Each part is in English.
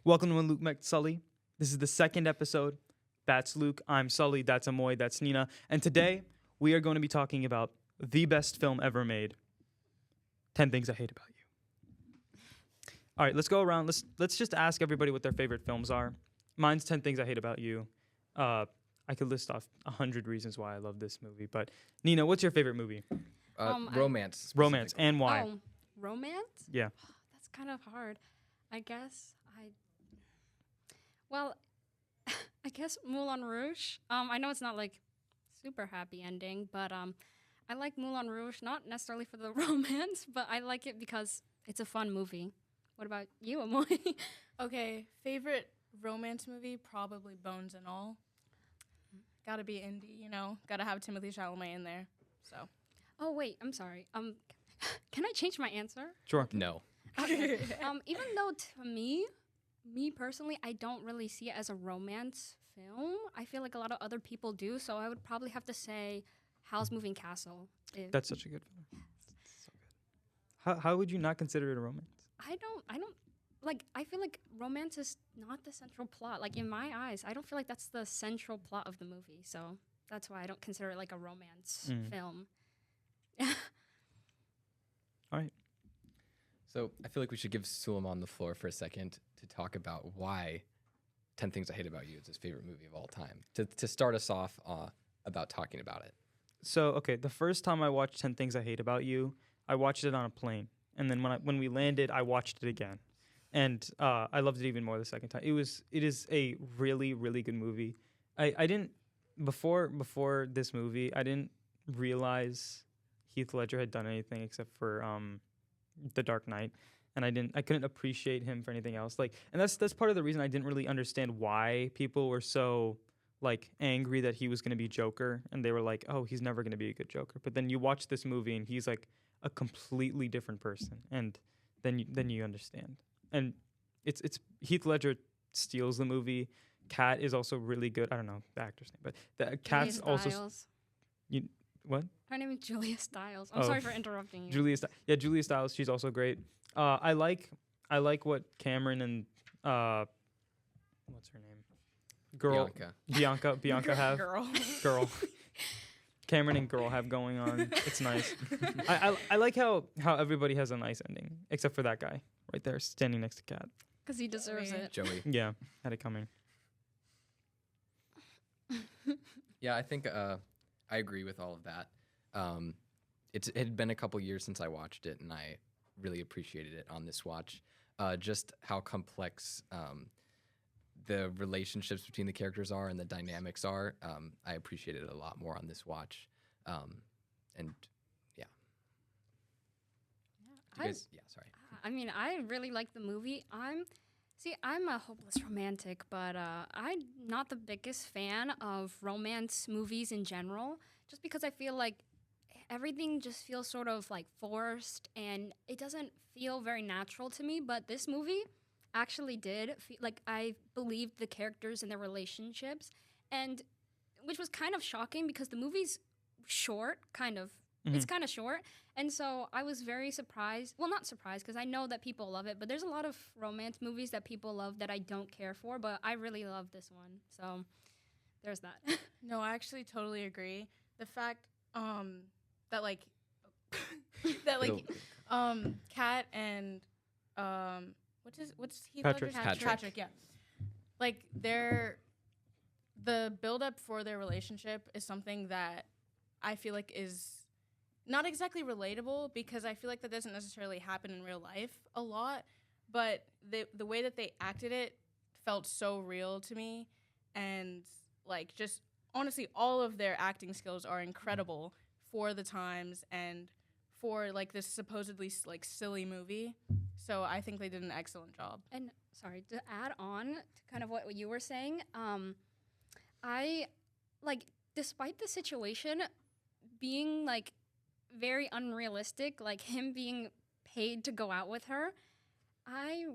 Welcome to When Luke Met Sully. This is the second episode. That's Luke, I'm Sully, that's Amoy, that's Nina. And today, we are going to be talking about the best film ever made, 10 Things I Hate About You. All right, let's go around. Let's just ask everybody what their favorite films are. Mine's 10 Things I Hate About You. I could list off 100 reasons why I love this movie. But, Nina, what's your favorite movie? Romance. Romance, and why? Oh, romance? Yeah. That's kind of hard. I guess Well, I guess Moulin Rouge. I know it's not like super happy ending, but I like Moulin Rouge not necessarily for the romance, but I like it because it's a fun movie. What about you, Amoy? Okay, favorite romance movie, probably Bones and All. Gotta be indie, Gotta have Timothée Chalamet in there. So. Oh wait, I'm sorry. Can I change my answer? Sure. No. Okay. Even though to me personally, I don't really see it as a romance film. I feel like a lot of other people do, so I would probably have to say Howl's Moving Castle. That's such a good film. So good. How would you not consider it a romance? I don't like. I feel like romance is not the central plot. Like in my eyes, I don't feel like that's the central plot of the movie. So that's why I don't consider it like a romance film. All right. So I feel like we should give Suleiman the floor for a second to talk about why 10 Things I Hate About You is his favorite movie of all time. To start us off about talking about it. So, okay, the first time I watched 10 Things I Hate About You, I watched it on a plane. And then when we landed, I watched it again. And I loved it even more the second time. It is a really, really good movie. I didn't, before this movie, I didn't realize Heath Ledger had done anything except for The Dark Knight. And I couldn't appreciate him for anything else. And that's part of the reason I didn't really understand why people were so angry that he was going to be Joker, and they were like, "Oh, he's never going to be a good Joker." But then you watch this movie, and he's like a completely different person, and then you understand. And it's Heath Ledger steals the movie. Kat is also really good. I don't know the actor's name, but the Kat's also. What? Her name is Julia Stiles. I'm sorry for interrupting you. Julia Stiles. She's also great. I like what Cameron and what's her name? Bianca have. Girl. Cameron and Girl have going on. It's nice. I like how everybody has a nice ending except for that guy right there standing next to Kat. Because he deserves it. Joey. Yeah, had it coming. Yeah, I think I agree with all of that. It had been a couple years since I watched it, and I really appreciated it on this watch. Just how complex the relationships between the characters are and the dynamics are. I appreciated it a lot more on this watch. And yeah. Sorry. I mean, I really like the movie. I'm a hopeless romantic, but I'm not the biggest fan of romance movies in general, just because I feel like everything just feels sort of like forced, and it doesn't feel very natural to me. But this movie actually did I believed the characters and their relationships, and which was kind of shocking because the movie's short, kind of. Mm-hmm. It's kind of short, and so I was very surprised. Well, not surprised, because I know that people love it, but there's a lot of romance movies that people love that I don't care for, but I really love this one, so there's that. No, I actually totally agree. The fact that Kat and what's Heath Patrick. Ledger's Patrick, yeah. Like the build up for their relationship is something that I feel like is not exactly relatable, because I feel like that doesn't necessarily happen in real life a lot, but the way that they acted it felt so real to me, and just honestly all of their acting skills are incredible for the times and for this supposedly silly movie. So I think they did an excellent job. And sorry, to add on to kind of what you were saying, I despite the situation being very unrealistic, like him being paid to go out with her, I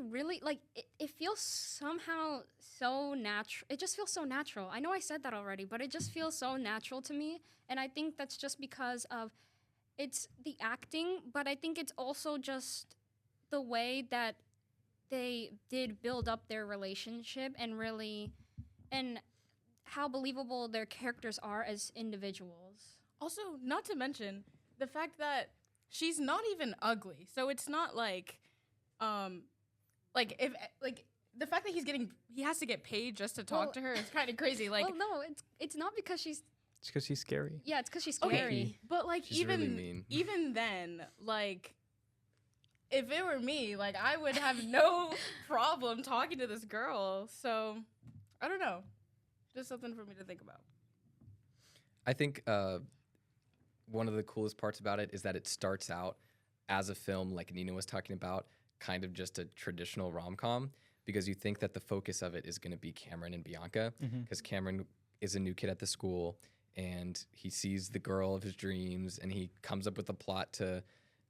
really it feels somehow so natural. It just feels so natural. I know I said that already, but it just feels so natural to me, and I think that's just because of it's the acting, but I think it's also just the way that they did build up their relationship and how believable their characters are as individuals. Also, not to mention the fact that she's not even ugly. So it's not like if the fact that he has to get paid just to talk to her is kind of crazy. Like, well, no, it's not because she's. It's because she's scary. Yeah, it's because she's okay, scary. but like She's really mean. even then, like, if it were me, like, I would have no problem talking to this girl. So I don't know, just something for me to think about. I think one of the coolest parts about it is that it starts out as a film, like Nina was talking about, kind of just a traditional rom-com, because you think that the focus of it is going to be Cameron and Bianca, because Cameron is a new kid at the school, and he sees the girl of his dreams, and he comes up with a plot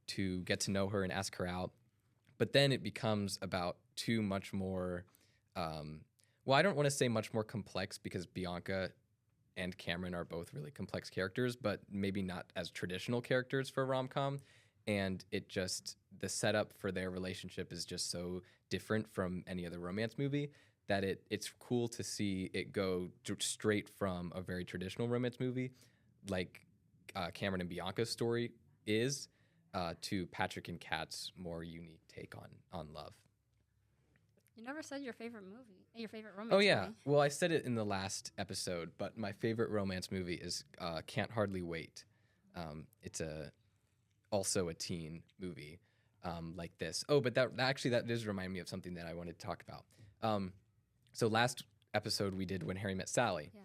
to get to know her and ask her out. But then it becomes about two much more, well, I don't want to say much more complex, because Bianca and Cameron are both really complex characters, but maybe not as traditional characters for a rom-com. And the setup for their relationship is just so different from any other romance movie that it's cool to see it go straight from a very traditional romance movie, like Cameron and Bianca's story is, to Patrick and Kat's more unique take on love. You never said your favorite movie, your favorite romance. Oh yeah, movie. well I said it in the last episode, but my favorite romance movie is Can't Hardly Wait. It's also a teen movie like this. Oh, but that does remind me of something that I wanted to talk about. So last episode we did When Harry Met Sally. Yeah.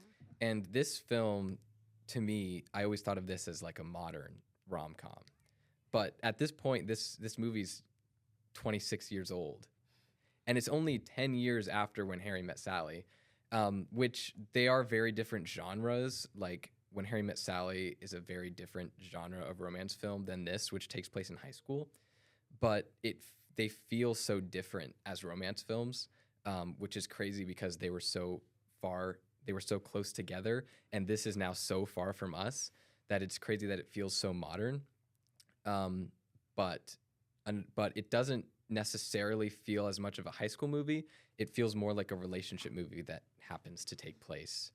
And this film, to me, I always thought of this as like a modern rom-com. But at this point, this movie's 26 years old. And it's only 10 years after When Harry Met Sally, which they are very different genres. Like When Harry Met Sally is a very different genre of romance film than this, which takes place in high school. But they feel so different as romance films, which is crazy because they were so close together, and this is now so far from us that it's crazy that it feels so modern. But it doesn't necessarily feel as much of a high school movie. It feels more like a relationship movie that happens to take place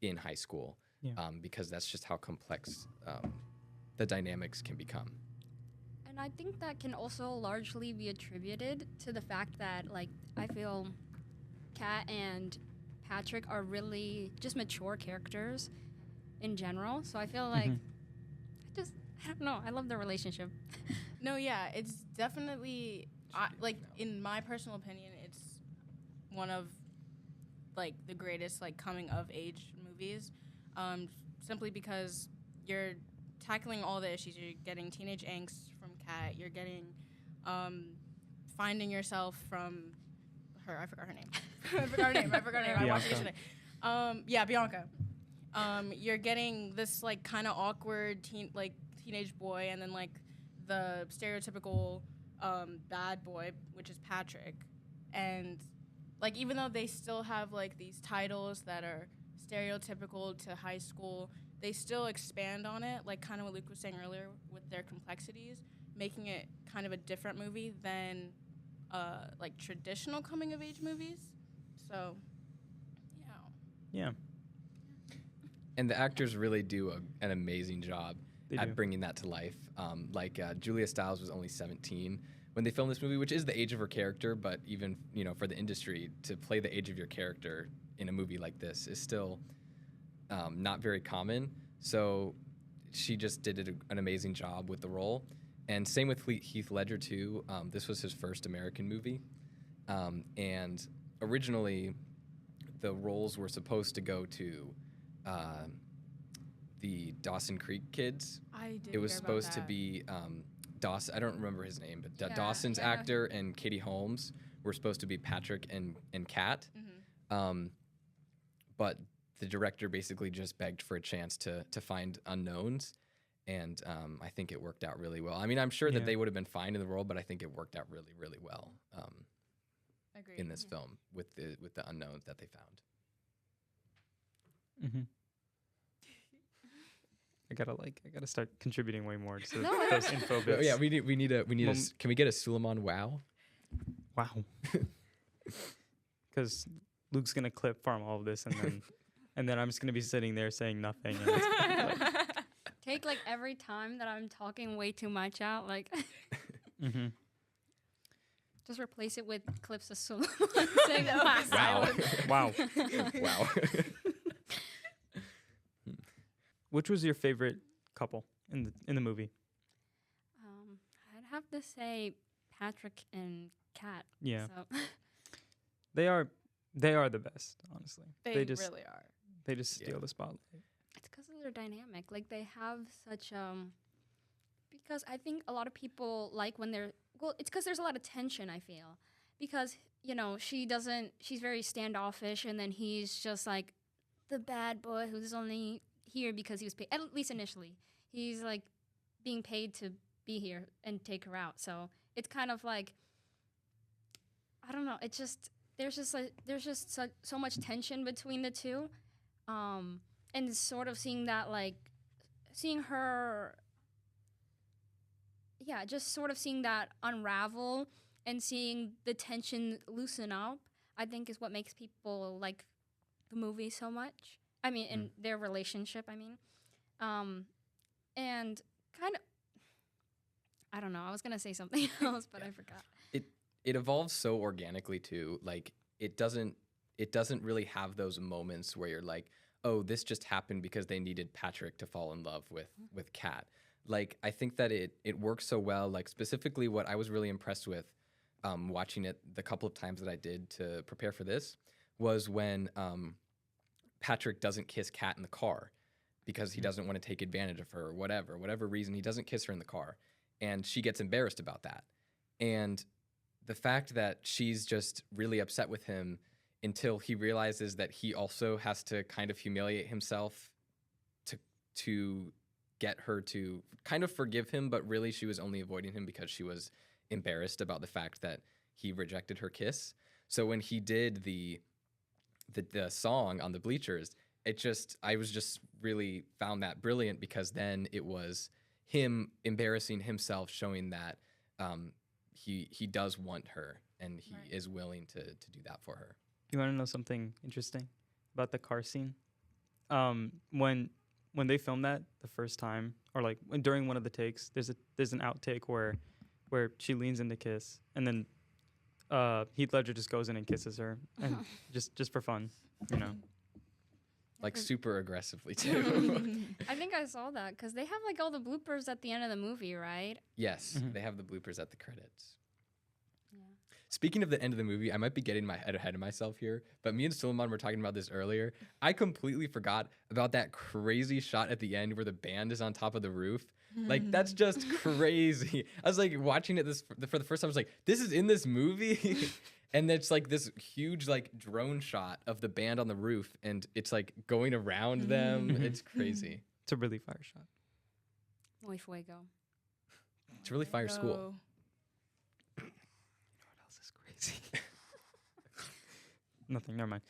in high school, because that's just how complex the dynamics can become. And I think that can also largely be attributed to the fact that, like, I feel Kat and Patrick are really just mature characters in general. So I feel like I don't know. I love their relationship. No, yeah, it's definitely in my personal opinion, it's one of like the greatest like coming of age movies, simply because you're tackling all the issues. You're getting teenage angst from Kat. You're getting finding yourself from her. I forgot her name. I forgot her name. I watched it yesterday. Bianca. You're getting this like kind of awkward teenage boy, and then like the stereotypical bad boy, which is Patrick. And like even though they still have like these titles that are stereotypical to high school, they still expand on it, like kind of what Luke was saying earlier with their complexities, making it kind of a different movie than like traditional coming of age movies. So Yeah. And the actors really do an amazing job at bringing that to life. Julia Stiles was only 17 when they filmed this movie, which is the age of her character, but even, for the industry, to play the age of your character in a movie like this is still not very common. So she just did an amazing job with the role. And same with Heath Ledger, too. This was his first American movie. And originally, the roles were supposed to go to the Dawson Creek kids. I did. It was hear about supposed to that. be Dawson. I don't remember his name, but Yeah, Dawson's yeah. actor and Katie Holmes were supposed to be Patrick and Kat. Mm-hmm. But the director basically just begged for a chance to find unknowns, and I think it worked out really well. I mean, I'm sure that they would have been fine in the role, but I think it worked out really, really well Agreed. in this film with the unknowns that they found. Mm-hmm. I gotta start contributing way more to No, those info But bits. yeah, we need a. Can we get a Suleiman wow? Wow. Because Luke's gonna clip from all of this, and then I'm just gonna be sitting there saying nothing. And it's Take like every time that I'm talking way too much out, like mm-hmm. just replace it with clips of someone saying Wow. silence. Wow. Wow. Which was your favorite couple in the movie? I'd have to say Patrick and Kat. Yeah, So. they are the best. Honestly, They just really are. they just steal Yeah. the spotlight. It's because of their dynamic. Like they have such because I think a lot of people like when they're it's because there's a lot of tension. I feel because she's very standoffish, and then he's just like the bad boy who's only here because he was paid. At least initially, he's like being paid to be here and take her out. So it's kind of like I don't know. It's just there's just so much tension between the two. And sort of seeing her, just sort of seeing that unravel and seeing the tension loosen up, I think is what makes people like the movie so much. I mean, in their relationship, I mean. And kind of, I don't know, I was going to say something else, but I forgot. It evolves so organically too. Like it doesn't really have those moments where you're like, oh, this just happened because they needed Patrick to fall in love with Kat. Like I think that it works so well. Like specifically, what I was really impressed with watching it the couple of times that I did to prepare for this was when Patrick doesn't kiss Kat in the car because he doesn't want to take advantage of her or whatever reason he doesn't kiss her in the car, and she gets embarrassed about that. And the fact that she's just really upset with him until he realizes that he also has to kind of humiliate himself to get her to kind of forgive him, but really she was only avoiding him because she was embarrassed about the fact that he rejected her kiss. So when he did the song on the bleachers, I was just really found that brilliant because then it was him embarrassing himself, showing that he does want her and he is willing to do that for her. You want to know something interesting about the car scene? When they filmed that the first time, or like during one of the takes, there's an outtake where she leans in to kiss, and then Heath Ledger just goes in and kisses her, and just for fun, you know. Like super aggressively too. I think I saw that because they have like all the bloopers at the end of the movie, right? Yes, they have the bloopers at the credits. Yeah. Speaking of the end of the movie, I might be getting my head ahead of myself here, but me and Suleiman were talking about this earlier. I completely forgot about that crazy shot at the end where the band is on top of the roof. Like, that's just crazy. I was like watching it for the first time. I was like, this is in this movie? And it's like this huge like drone shot of the band on the roof, and it's like going around them. It's crazy. It's a really fire shot. Muy fuego. It's really fire school. What else is crazy? Nothing. Never mind.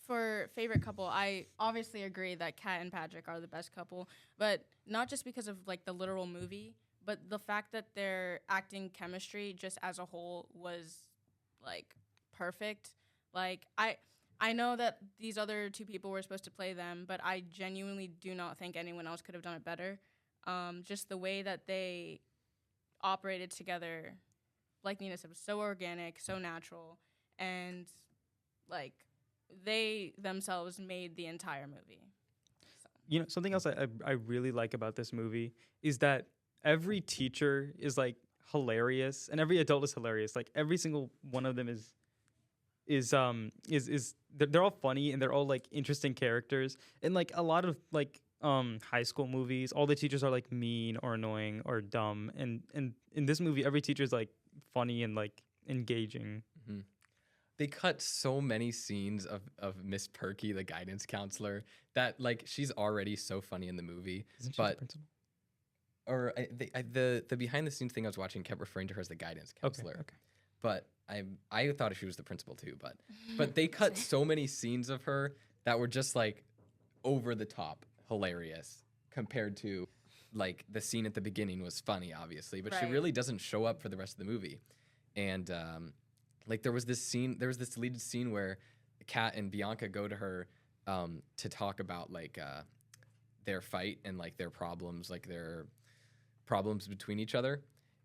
For favorite couple, I obviously agree that Kat and Patrick are the best couple, but not just because of like the literal movie, but the fact that their acting chemistry just as a whole was like perfect. Like I know that these other two people were supposed to play them, but I genuinely do not think anyone else could have done it better. Just the way that they operated together, like Nina said, was so organic, so natural, and like they themselves made the entire movie. So. You know, something else I really like about this movie is that every teacher is like hilarious, and every adult is hilarious. Like every single one of them is they're all funny, and they're all like interesting characters. And like a lot of like high school movies, all the teachers are like mean or annoying or dumb, and in this movie every teacher is like funny and like engaging. Mm-hmm. They cut so many scenes of Miss Perky, the guidance counselor, that like she's already so funny in the movie. Isn't she the principal? Or the behind the scenes thing I was watching kept referring to her as the guidance counselor. Okay. But I thought she was the principal too. But they cut so many scenes of her that were just like over the top hilarious compared to like the scene at the beginning was funny, obviously, but she Right. really doesn't show up for the rest of the movie. And like there was this deleted scene where Kat and Bianca go to her to talk about like their fight and like their problems between each other.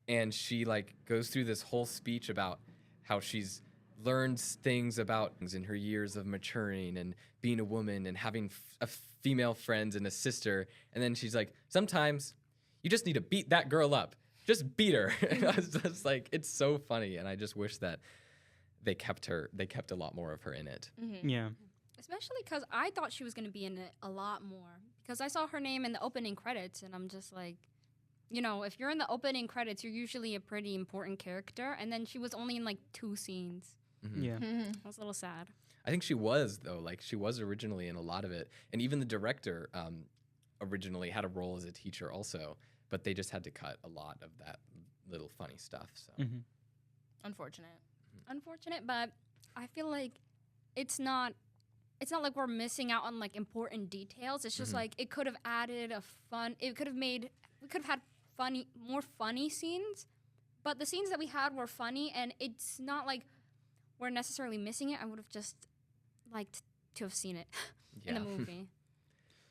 And she like goes through this whole speech about how she's learned things about things in her years of maturing and being a woman and having a female friend and a sister. And then she's like, sometimes you just need to beat that girl up. Just beat her. And I was just like, it's so funny. And I just wish that they kept a lot more of her in it. Mm-hmm. Yeah. Especially because I thought she was going to be in it a lot more. Because I saw her name in the opening credits, and I'm just like, you know, if you're in the opening credits, you're usually a pretty important character. And then she was only in like 2 scenes. Mhm. Yeah. I was a little sad. I think she was, though. Like, she was originally in a lot of it. And even the director originally had a role as a teacher also. But they just had to cut a lot of that little funny stuff. So Mm-hmm. Unfortunate. Unfortunate, but I feel like it's not like we're missing out on like important details. It's just Mhm. like it could have added we could have had more funny scenes, but the scenes that we had were funny, and it's not like we're necessarily missing it. I would have just liked to have seen it in yeah. the movie.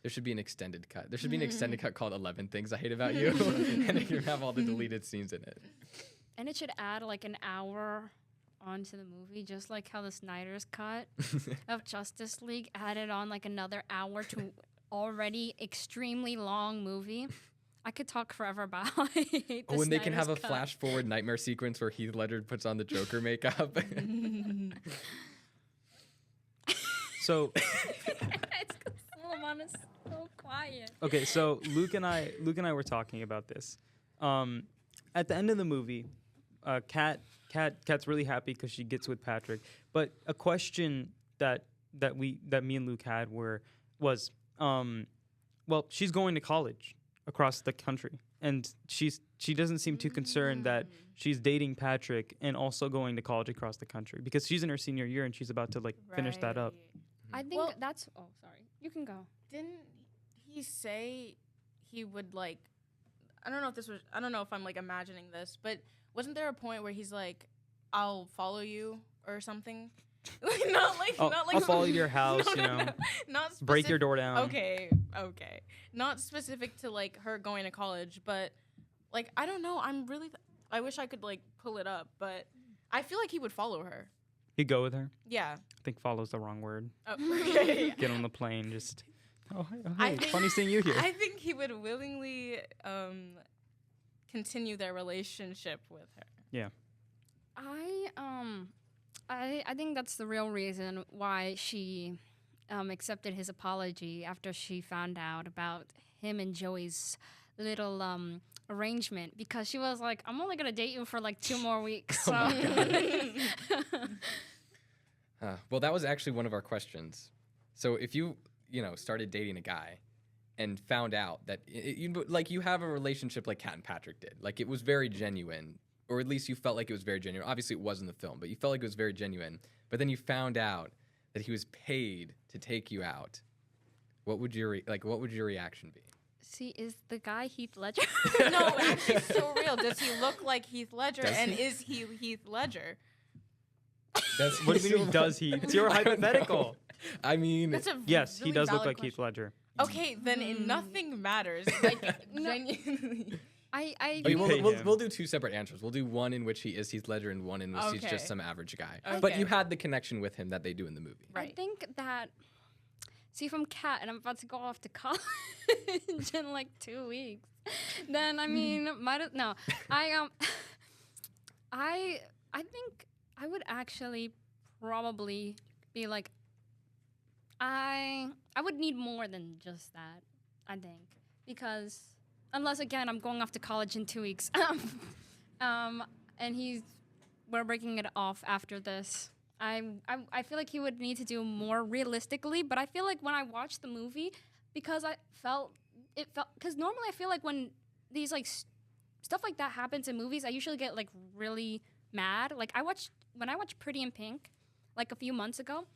There should be an extended cut. There should be an extended cut called 11 Things I Hate About You. And it can have all the deleted scenes in it. And it should add like an hour onto the movie, just like how the Snyder's cut of Justice League added on like another hour to already extremely long movie. I could talk forever about how I hate the Oh, and they can have a Snyder's cut. flash forward nightmare sequence where Heath Ledger puts on the Joker makeup. So It's 'cause Solomon is so quiet. okay, so Luke and I were talking about this. At the end of the movie, Kat's really happy because she gets with Patrick. But a question that me and Luke had was well, she's going to college across the country, and she doesn't seem too concerned that she's dating Patrick and also going to college across the country because she's in her senior year and she's about to like finish that up. I think Well- that's. Oh, sorry. You can go. Didn't he say he would like? I don't know if I'm like imagining this, but wasn't there a point where he's like, "I'll follow you" or something? Like not like I'll follow you to your house, you know, not break your specific- door down. Okay. Not specific to like her going to college, but like I don't know. I wish I could like pull it up, but I feel like he would follow her. You go with her. Yeah. I think "follow's" the wrong word. Oh, okay. Get on the plane, just. Oh, I hey, think- funny seeing you here. I think he would willingly continue their relationship with her. I think that's the real reason why she accepted his apology after she found out about him and Joey's little arrangement, because she was like, I'm only gonna date you for like 2 more weeks. So. Well, that was actually one of our questions. So if you started dating a guy and found out that you have a relationship like Kat and Patrick did, like it was very genuine, or at least you felt like it was very genuine. Obviously, it was in the film, but you felt like it was very genuine. But then you found out that he was paid to take you out. What would your reaction be? See, is the guy Heath Ledger? No, actually, so real. Does he look like Heath Ledger? Does And he? is he Heath Ledger? That's What do you mean does he? It's your I don't know. hypothetical. I mean, That's a Yes, he really does look valid like Heath question. Ledger. Okay, then nothing matters. Like genuinely. I okay, pay him. we'll do 2 separate answers. We'll do one in which he is Heath Ledger and one in which he's Okay. just some average guy. But Okay. you had the connection with him that they do in the movie. I Right. think that. See, if I'm Kat and I'm about to go off to college in like 2 weeks, then I mean, no. I think I would actually probably be like, I would need more than just that. I think, because unless again I'm going off to college in 2 weeks, and we're breaking it off after this. I feel like he would need to do more realistically, but I feel like when I watched the movie, because because normally I feel like when these like stuff like that happens in movies, I usually get like really mad. Like when I watched Pretty in Pink, like a few months ago,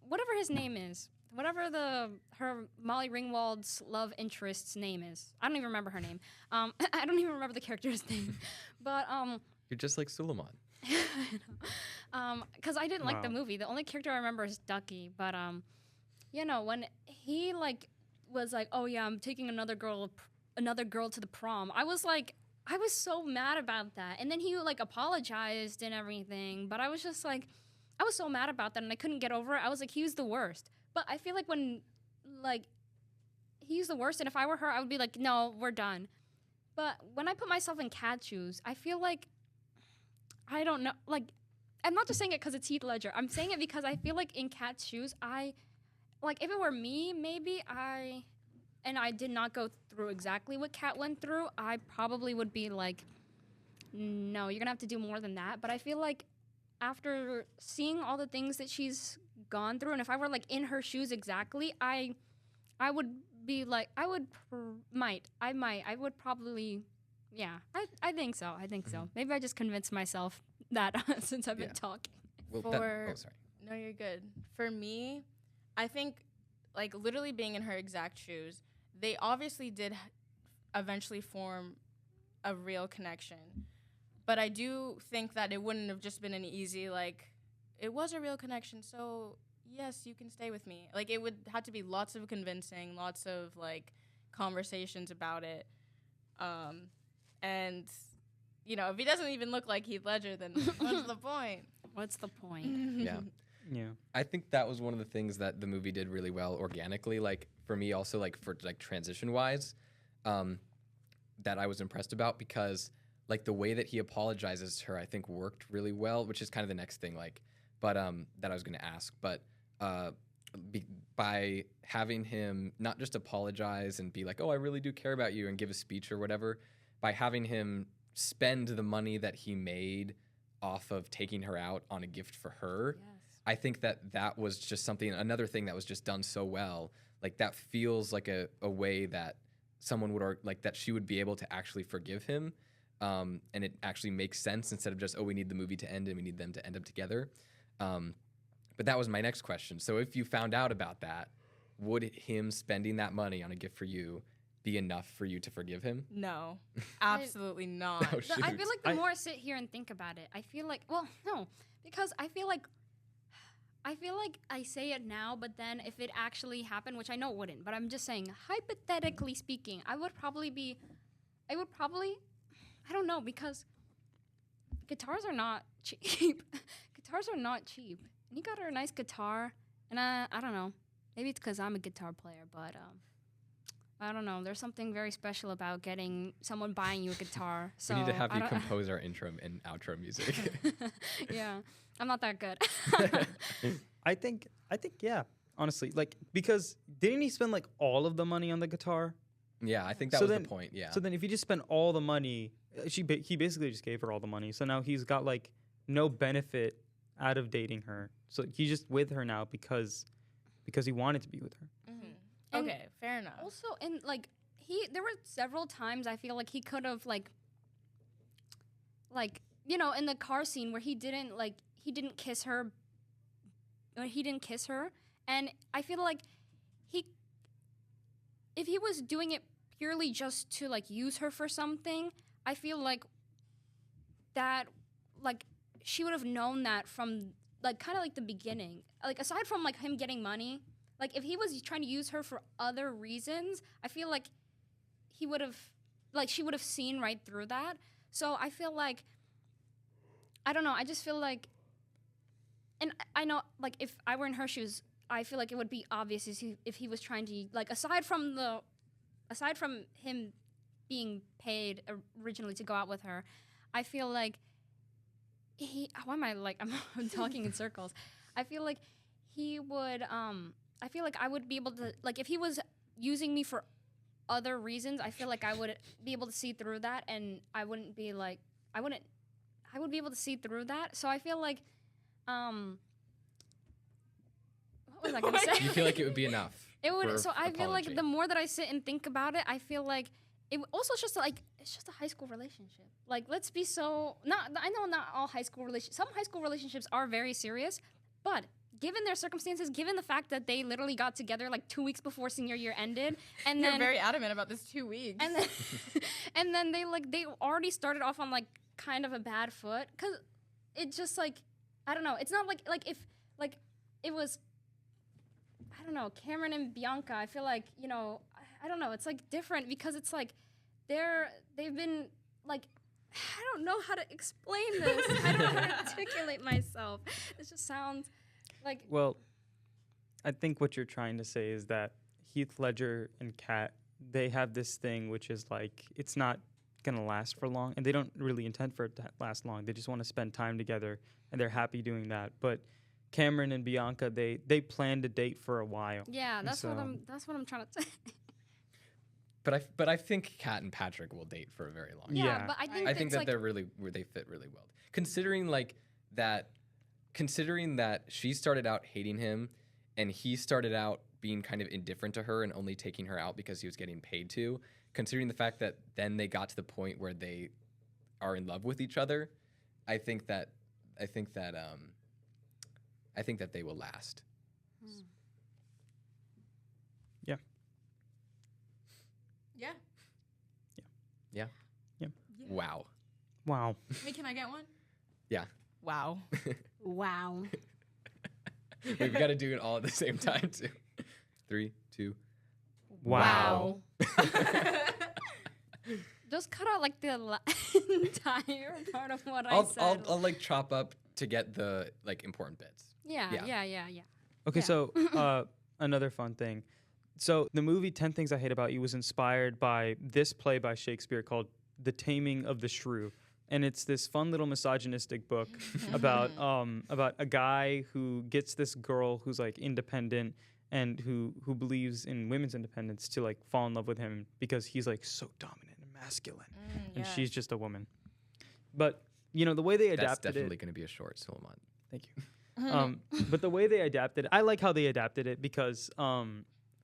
whatever his name is, whatever her Molly Ringwald's love interest's name is. I don't even remember her name. I don't even remember the character's name. But You're just like Suleiman. because I didn't like the Wow. movie. The only character I remember is Ducky. But you know, when he like was like, oh yeah, I'm taking another girl to the prom. I was so mad about that. And then he like apologized and everything. But I was just like, I was so mad about that, and I couldn't get over it. I was like, he was the worst. But I feel like when like he's the worst, and if I were her, I would be like, no, we're done. But when I put myself in Kat's shoes, I feel like I don't know. Like, I'm not just saying it because it's Heath Ledger. I'm saying it because I feel like in Kat's shoes, like if it were me, maybe I did not go through exactly what Kat went through, I probably would be like, no, you're gonna have to do more than that. But I feel like after seeing all the things that she's gone through, and if I were like in her shoes exactly, I would be like, I would probably, yeah, I think so. Maybe I just convinced myself that since I've been talking. Well, For- sorry. No, you're good. For me, I think, like, literally being in her exact shoes, they obviously did eventually form a real connection. But I do think that it wouldn't have just been an easy, like, it was a real connection, so yes, you can stay with me. Like, it would have to be lots of convincing, lots of, like, conversations about it. And, you know, if he doesn't even look like Heath Ledger, then what's the point? What's the point? Yeah. Yeah. I think that was one of the things that the movie did really well organically. Like for me, also like for like transition wise, that I was impressed about because like the way that he apologizes to her, I think worked really well. Which is kind of the next thing, like, but that I was going to ask. But by having him not just apologize and be like, "Oh, I really do care about you," and give a speech or whatever, by having him spend the money that he made off of taking her out on a gift for her. Yes. I think that was just another thing that was just done so well. Like that feels like a way that someone would, like that she would be able to actually forgive him. And it actually makes sense instead of just, oh, we need the movie to end and we need them to end up together. But that was my next question. So if you found out about that, would him spending that money on a gift for you be enough for you to forgive him? No, absolutely not. Oh, I feel like the I- more I sit here and think about it, I feel like, well, no, because I feel like I say it now, but then if it actually happened, which I know it wouldn't, but I'm just saying, hypothetically speaking, I don't know, because guitars are not cheap. Guitars are not cheap. And you got her a nice guitar, and I don't know, maybe it's because I'm a guitar player, but I don't know. There's something very special about getting someone buying you a guitar. So We need to have I you don't- compose our intro and outro music. Yeah, I'm not that good. I think yeah. Honestly, like because didn't he spend like all of the money on the guitar? Yeah, I think that So was then- the point. Yeah. So then if he just spent all the money, he basically just gave her all the money. So now he's got like no benefit out of dating her. So he's just with her now because he wanted to be with her. And Okay, fair enough. Also, and like there were several times I feel like he could have like you know, in the car scene where he didn't kiss her. He didn't kiss her, and I feel like if he was doing it purely just to like use her for something, I feel like that like she would have known that from like kind of like the beginning. Like aside from like him getting money, like if he was trying to use her for other reasons, I feel like she would have seen right through that. So I feel like I don't know. I just feel like, and I know like if I were in her shoes, I feel like it would be obvious if he was trying to like aside from him being paid originally to go out with her, I feel like why am I like I'm talking in circles. I feel like he would I feel like I would be able to like if he was using me for other reasons, I feel like I would be able to see through that, and I would be able to see through that. So I feel like what was I gonna say? You feel like it would be enough? It would. for So I feel like apology. the more that I sit and think about it, I feel like also it's just like it's just a high school relationship. Like let's be so not. I know not all high school relationships. Some high school relationships are very serious, but given their circumstances, given the fact that they literally got together like 2 weeks before senior year ended, and You're then very adamant about this 2 weeks. and then and then they already started off on like kind of a bad foot, because it just like, I don't know, it's not like if like it was, I don't know, Cameron and Bianca. I feel like, you know, I don't know, it's like different because it's like they've been like, I don't know how to explain this. I don't know how to articulate myself. This just sounds like, Well, I think what you're trying to say is that Heath Ledger and Kat, they have this thing which is like, it's not gonna last for long, and they don't really intend for it to last long. They just want to spend time together, and they're happy doing that. But Cameron and Bianca, they planned to date for a while. yeah, that's So- what I'm trying to say. But I think Kat and Patrick will date for a very long time. Yeah. But I think I think it's that like, they fit really well. Considering that she started out hating him and he started out being kind of indifferent to her and only taking her out because he was getting paid to, considering the fact that then they got to the point where they are in love with each other, I think that they will last. yeah. Yeah. Yeah. Wow. Wow. Wait, can I get one? Yeah. Wow. wow. We've got to do it all at the same time too. 3, 2. Wow. Just cut out like the entire part of what I I'll said. like chop up to get the like important bits. yeah. Okay, Yeah. so another fun thing. So the movie 10 Things I Hate About You was inspired by this play by Shakespeare called The Taming of the Shrew. And it's this fun little misogynistic book about a guy who gets this girl who's like independent and who believes in women's independence to like fall in love with him because he's like so dominant and masculine, and she's just a woman. But you know the way they That's adapted definitely it. going to be a short, Solomon. Thank you. But the way they adapted, I like how they adapted it because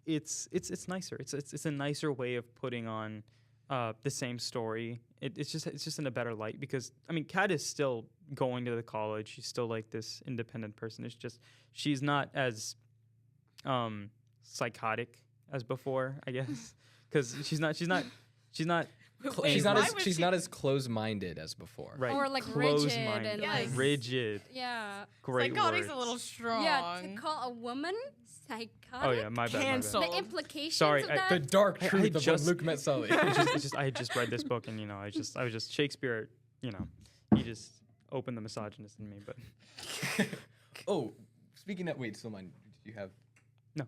it's nicer. It's a nicer way of putting on the same story. It's just in a better light because I mean, Kat is still going to the college. She's still like this independent person. It's just she's not as psychotic as before, I guess, because she's not She's Wait, not as close-minded as before. right. Or, like, close-minded. rigid and, like- rigid. Yeah. Great Psychotic's words. a little strong. Yeah, to call a woman psychotic. Oh yeah, my bad. Cancel. The implications Sorry, of I- that. The dark I truth of just- when Luke met Sully. I had just read this book and I was just Shakespeare. He just opened the misogynist in me. But Oh, speaking of, wait, Solomon, did you have? No.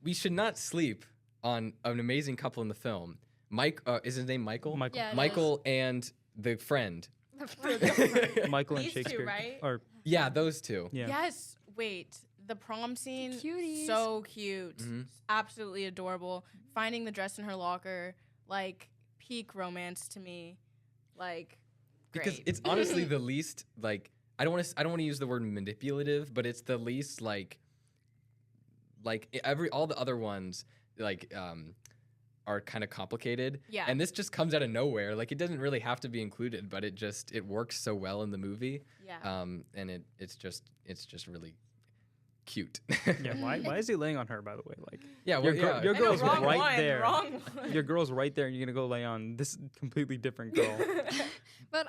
We should not sleep on an amazing couple in the film. Mike, is his name Michael? Michael, Yeah, it Michael and the friend. Michael and These two, Shakespeare, right? or Yeah, those two. yeah. Yes. Wait. The prom scene. Cuties. So cute. Mhm. Absolutely adorable. Finding the dress in her locker. Like peak romance to me. Like great. Because it's honestly the least like I don't want to use the word manipulative, but it's the least like all the other ones are kind of complicated. Yeah. And this just comes out of nowhere. Like it doesn't really have to be included, but it works so well in the movie. Yeah. And it's just really cute. Yeah, why is he laying on her, by the way? Like, Yeah, Your well, girl- yeah. your I know, girl's wrong right one, there. Wrong one. your girl's right there, and you're gonna go lay on this completely different girl. But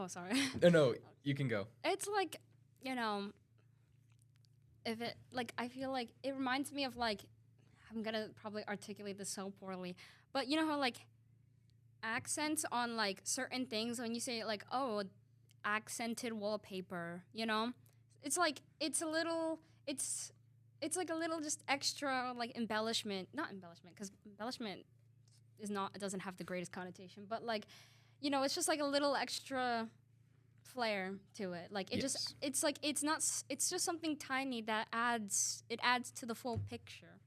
sorry. No, you can go. It's like, if it like I feel like it reminds me of like I'm gonna probably articulate this so poorly, but you know how like accents on like certain things when you say like accented wallpaper, it's like it's like a little just extra like not embellishment because embellishment it doesn't have the greatest connotation, but like it's just like a little extra flair to it. Like Yes. it's just something tiny that adds to the full picture.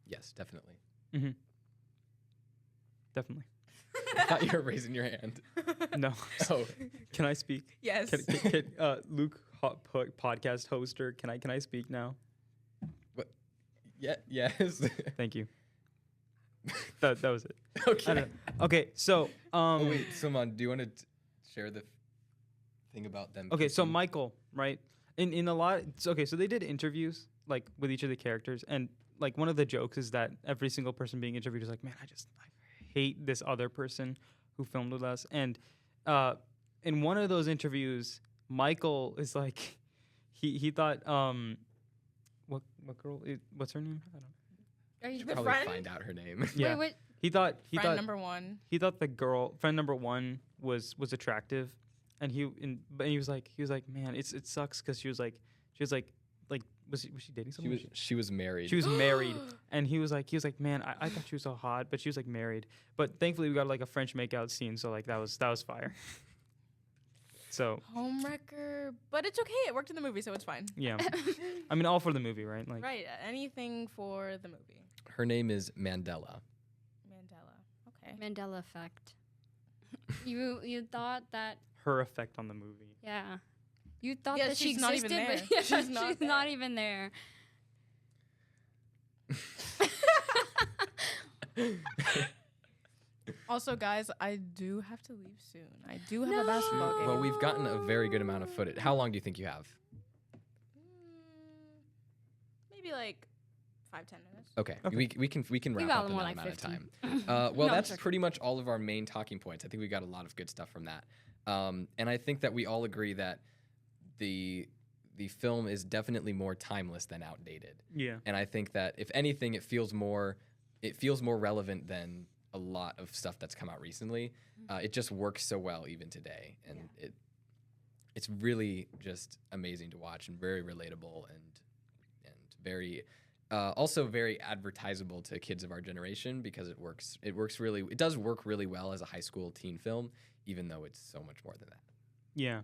Yes, definitely. Mm-hmm. Definitely. I thought you were raising your hand. No. Oh, Can I speak? Yes. Can Luke, podcast hoster, can I speak now? yeah, yes. Thank you. That was it. I Okay. don't know. Okay, so Oh wait, Simon, do you want to share the thing about them? okay, so kissing? Michael, right? In a lot. Okay, so they did interviews like with each of the characters, and like one of the jokes is that every single person being interviewed is like, man, I hate this other person who filmed with us. And in one of those interviews, Michael is like, he thought what girl? What's her name? I don't know. Are you Should The probably friend? find out her name. Yeah. Wait, He thought Friend number one. he thought the girl friend number one was attractive, and he was like, man, it sucks because she was like was she dating someone? She was married. She was married, and he was like, man, I thought she was so hot, but she was like married. But thankfully, we got like a French makeout scene, so like that was fire. So Homewrecker, but it's okay. It worked in the movie, so it's fine. yeah, I mean, all for the movie, right? Like, Right, anything for the movie. Her name is Mandela. Mandela. Okay. Mandela effect. You thought that, her effect on the movie. yeah. You thought Yeah, that she she's not even existed, but there. yeah, She's not she's there. not even there. Also, guys, I do have to leave soon. I do have a basketball game. Well, we've gotten a very good amount of footage. How long do you think you have? Maybe like 5-10 minutes. Okay, Okay. we can We wrap got up in more that like amount of 15. time. Well, No, I'm that's joking. pretty much all of our main talking points. I think we got a lot of good stuff from that, and I think that we all agree that the film is definitely more timeless than outdated. Yeah. And I think that if anything, it feels more relevant than a lot of stuff that's come out recently. It just works so well even today, and it's really just amazing to watch and very relatable and very also very advertisable to kids of our generation because it does work really well as a high school teen film, even though it's so much more than that. Yeah.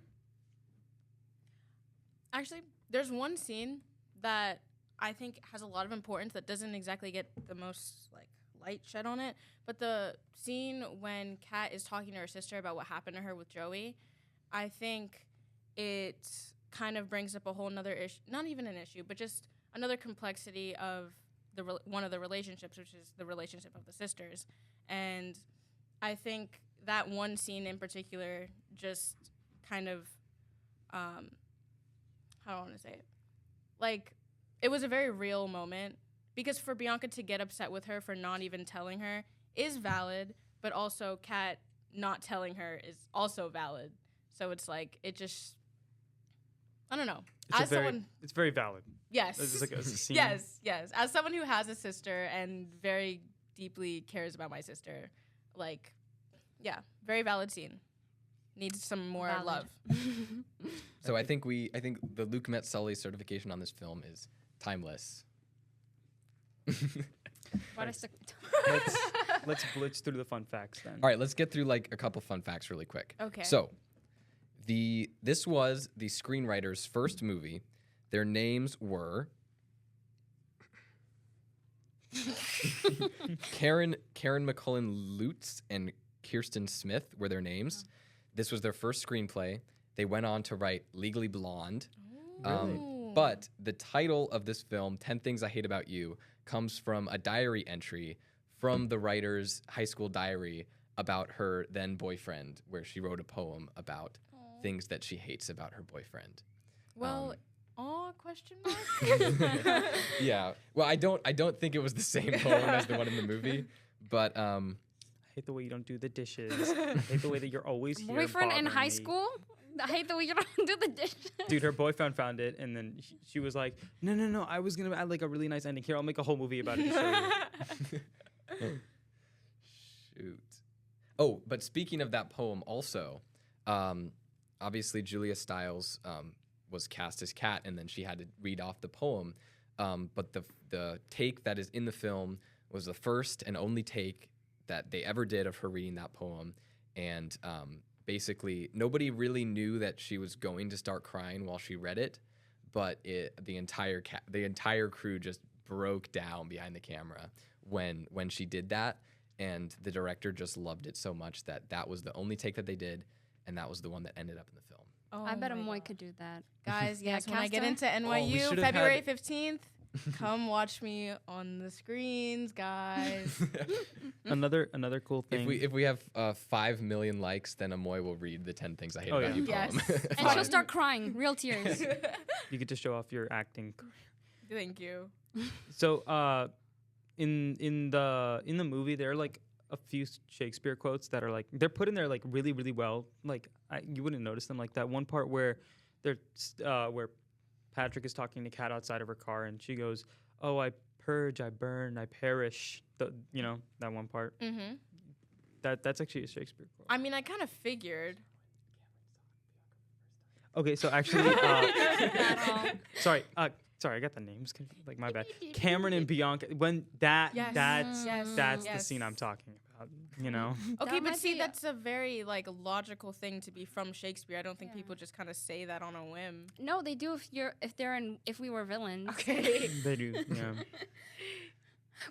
Actually, there's one scene that I think has a lot of importance that doesn't exactly get the most like light shed on it. But the scene when Kat is talking to her sister about what happened to her with Joey, I think it kind of brings up a whole nother issue, not even an issue, but just another complexity of one of the relationships, which is the relationship of the sisters. And I think that one scene in particular just kind of, how do I want to say it? Like, it was a very real moment because for Bianca to get upset with her for not even telling her is valid, but also Kat not telling her is also valid. So it's like, it just, I don't know. It's very valid. Yes. It's just like a scene. Yes. As someone who has a sister and very deeply cares about my sister, like, yeah, very valid scene. Needs some more Valid. love. So I think the Luke Met Sully certification on this film is timeless. What I stuck. Let's blitz through the fun facts then. All right, let's get through like a couple fun facts really quick. Okay. So, this was the screenwriter's first movie. Their names were Karen McCullen Lutz and Kirsten Smith were their names. This was their first screenplay. They went on to write Legally Blonde. But the title of this film, 10 Things I Hate About You, comes from a diary entry from the writer's high school diary about her then boyfriend, where she wrote a poem about things that she hates about her boyfriend. Well, question mark? Yeah. Well, I don't think it was the same poem as the one in the movie, but I hate the way you don't do the dishes. I hate the way that you're always here. Boyfriend in bothering high me. school? I hate the way you don't do the dishes. Dude, her boyfriend found it, and then she was like, no, I was going to add like a really nice ending. Here, I'll make a whole movie about it to show you. shoot. Oh, but speaking of that poem also, obviously Julia Stiles was cast as Kat, and then she had to read off the poem. But the take that is in the film was the first and only take that they ever did of her reading that poem. And basically, nobody really knew that she was going to start crying while she read it, but the entire crew just broke down behind the camera when she did that, and the director just loved it so much that was the only take that they did, and that was the one that ended up in the film. Oh I bet my Amoy God. could do that. Guys, yes, when I cast get her? into we NYU should've February had- 15th, Come watch me on the screens, guys. Another cool thing. If we have 5 million likes, then Amoy will read the 10 things I hate Oh, about yeah. you Yes. poem. And she'll start crying, real tears. You get to show off your acting. Thank you. So, in the movie, there are like a few Shakespeare quotes that are like they're put in there like really really well. Like you wouldn't notice them. Like that one part where where Patrick is talking to Kat outside of her car, and she goes, "Oh, I purge, I burn, I perish." That one part. Mm-hmm. That's actually a Shakespeare quote. I mean, I kind of figured. Okay, so actually, At all. sorry, I got the names like my bad. Cameron and Bianca. When that's Yes. the scene I'm talking about. You know. Okay, That but might see, be- that's a very like logical thing to be from Shakespeare. I don't think Yeah. people just kind of say that on a whim. No, they do if we were villains. Okay. They do. Yeah.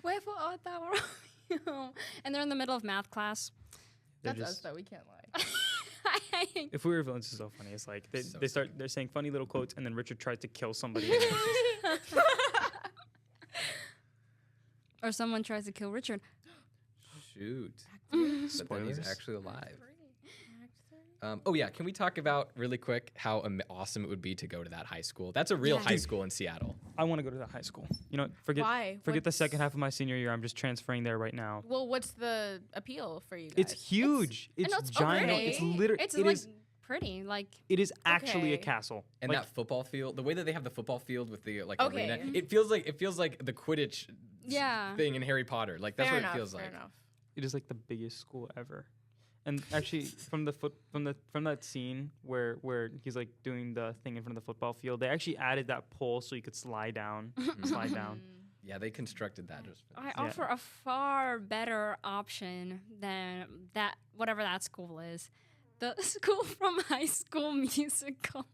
Wherefore art thou Romeo? And they're in the middle of math class. They're That's us, just. though. We can't lie. If we were villains, it's so funny. It's like So they're saying funny little quotes, and then Richard tries to kill somebody. Or someone tries to kill Richard. Shoot. But then he's Spoilers. actually alive. Oh yeah, can we talk about really quick how awesome it would be to go to that high school? That's a real Yeah. high school in Seattle. I want to go to that high school. You know, Why? forget the What's- second half of my senior year. I'm just transferring there right now. Well, what's the appeal for you guys? It's huge. I It's know it's giant. pretty. It's literally. It's It like is. pretty. Like It is actually a Okay. castle. And Like, that football field, the way that they have the football field with the Okay. arena, it feels like the Quidditch Yeah. thing in Harry Potter. Like that's fair what enough, it feels fair like. enough. it is like the biggest school ever. And actually, from that scene where he's like doing the thing in front of the football field, they actually added that pole so you could slide down. Slide down. Yeah, they constructed that just for I this. offer a far better option than that whatever that school is. The school from High School Musical.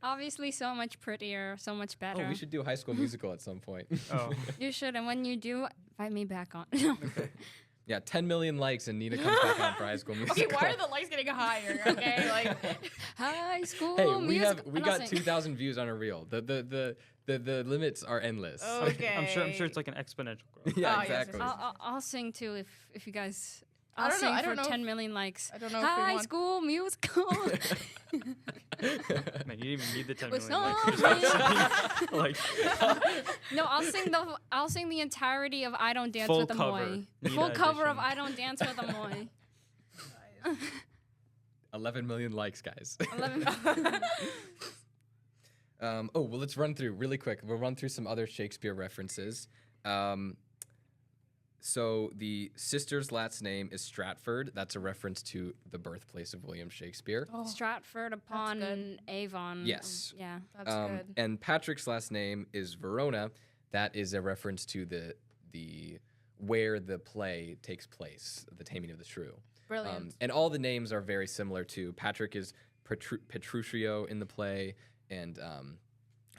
Obviously so much prettier, so much better. Oh, we should do a High School Musical at some point. Oh. You should, and when you do, invite me back on. Yeah, 10 million likes and Nina comes back on for High School Musical. Okay, why are the likes getting higher? Okay, like High School Hey, we Musical. we I'm not got saying- 2,000 views on a reel. The limits are endless. okay. I'm sure it's like an exponential growth. Yeah, Oh, yes, yes, exactly. yes. I'll sing too if you guys. I I'll don't know, sing I for don't know 10 if- million likes. I don't know if we High want- School Musical. Man, you didn't even need the 10 With million likes. You just gotta sing. Like No, I'll sing the entirety of I Don't Dance Full with cover, Amoy. Nina Full cover of edition. I Don't Dance with Amoy. 11 million likes, guys. 11 Oh, well, let's run through really quick. We'll run through some other Shakespeare references. So the sister's last name is Stratford. That's a reference to the birthplace of William Shakespeare. Oh, Stratford upon good. Avon. Yes. Yeah. that's good. And Patrick's last name is Verona. That is a reference to the where the play takes place, the Taming of the Shrew. Brilliant. And all the names are very similar to Patrick is Petruchio in the play and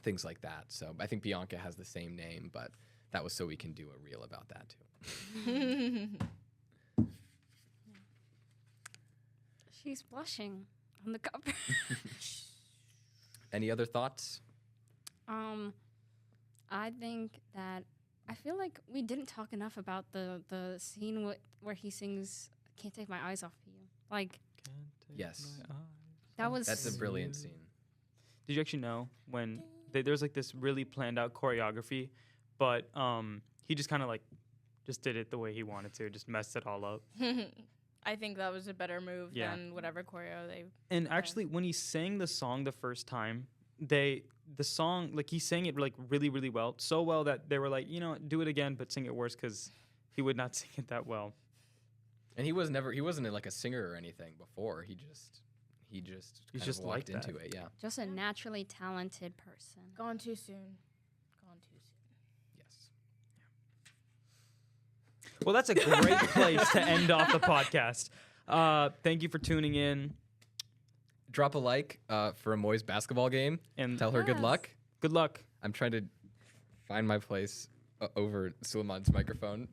things like that. So I think Bianca has the same name, but that was so we can do a reel about that too. She's blushing on the cover. Any other thoughts? I think that I feel like we didn't talk enough about the scene where he sings "Can't Take My Eyes Off of You." Like Yes. that was That's a brilliant scene. Did you actually know when there's like this really planned out choreography, but he just kind of like just did it the way he wanted to, just messed it all up. I think that was a better move Yeah. than whatever choreo they. And actually, when he sang the song the first time, the song like he sang it like really really well, so well that they were like, you know, do it again, but sing it worse because he would not sing it that well. And he wasn't like a singer or anything before. He just kind just of like walked into that. it. Yeah. just a naturally talented person. Gone too soon. Gone too soon. Yes. Well, that's a great place to end off the podcast. Thank you for tuning in, Drop a like for Amoy's basketball game. and Tell her good Yes. luck. good luck. I'm trying to find my place over Suleiman's microphone.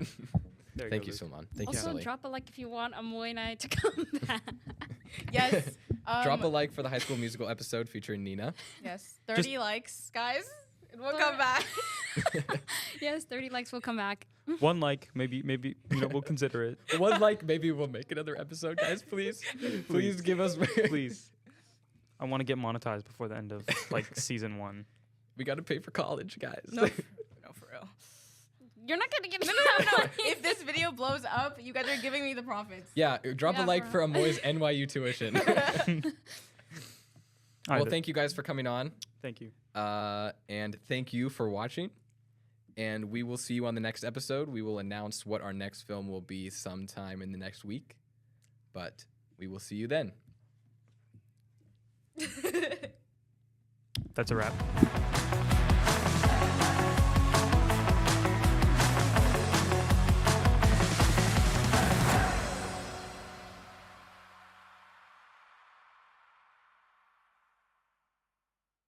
There Thank go, you, Luke. Suleiman. Thank you, Also, Sully. drop a like if you want Amoy and I to come back. Yes. Drop a like for the High School Musical episode featuring Nina. Yes. 30 likes, guys. We'll come back. Yes, 30 likes will come back. 1 like, maybe we'll consider it. 1 like, maybe we'll make another episode, guys. Please give us. Please. I want to get monetized before the end of like season 1. We got to pay for college, guys. No, for real. You're not gonna get No. If this video blows up, you guys are giving me the profits. Yeah, drop a Yeah, like for for Amoy's NYU tuition. Well, thank you guys for coming on. Thank you. And thank you for watching. And we will see you on the next episode. We will announce what our next film will be sometime in the next week. But we will see you then. That's a wrap.